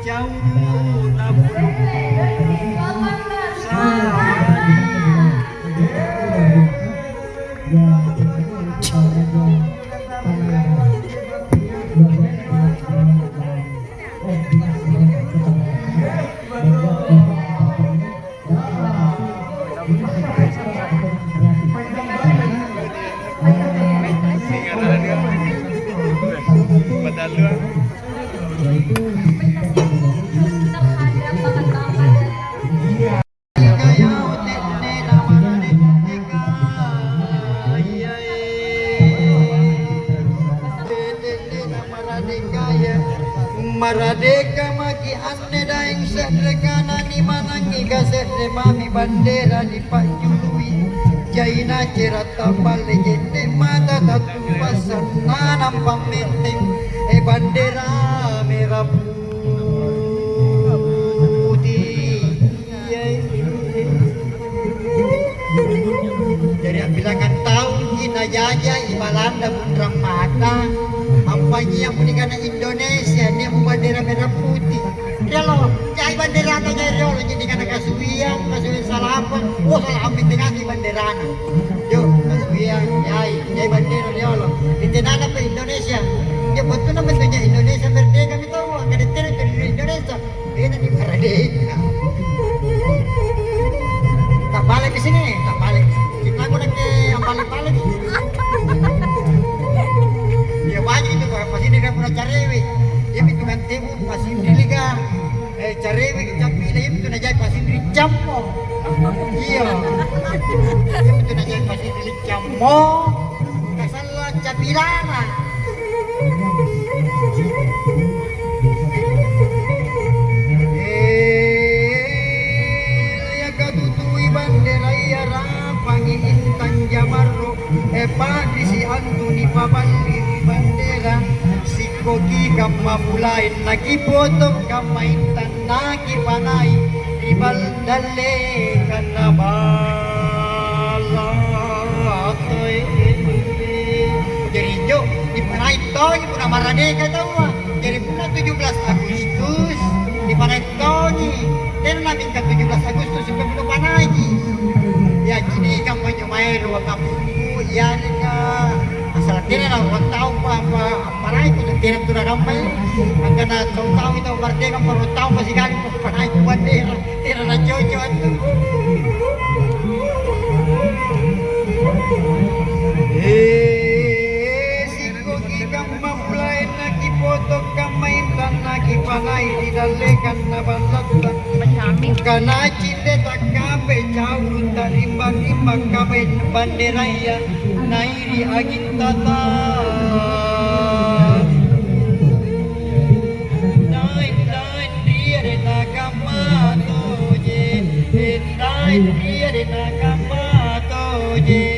jauh namun Maradeka maki anne daeng sedrekana ni manangi gasede mami bandera di pajului jaina cerata bale jende mata tatu pasan nanam pamenteng bandera merah putih dari bilangan tahun kita jajah ibalanda bundrang mata ampanya yang menikah Indonesia dia bandera merah putih dia loh jai bandera aja dia loh jadi karena kasuian salapan salah ambil tengah di bandera yuk kasuian jai bandera dia loh di tengah apa Indonesia dia betul bentuknya Indonesia merdeka kita tahu ada teritori Indonesia ini di merdeka tak balik ke sini tak balik kita aku nak ke yang balik dia wajib itu kalau pasti dia pernah carewe dia itu kan temu pasti diliga carewe tapi dia itu nak jadi pasti dicampo iya dia itu nak jadi pasti dicampo kasalah capilana ya katutui bandera ya rapangi intan jamarro pak disi antuni papandi bandera sikoki kama mulain nagi potong kama intan nagi panai di baldale kana balatoy jadi jo di panai toy puna maradeka tahu jadi puna 17 Agustus di panai toy dan nabi ke 17 Agustus sudah puna panai ya jadi kampanye main ruang kampung ya nika asal tidak lah orang tahu apa itu tidak tu dah ramai karena tahu itu merdeka baru tahu masih kali apa itu bandera tidak nak cocok tu sikoki kama mulai naki foto kama intan naki panai didalekan na balatan kana cinde tak kape jauh dari bagi kape bandera ya nairi agin tata nain dia de nakama toje nain dia de nakama toje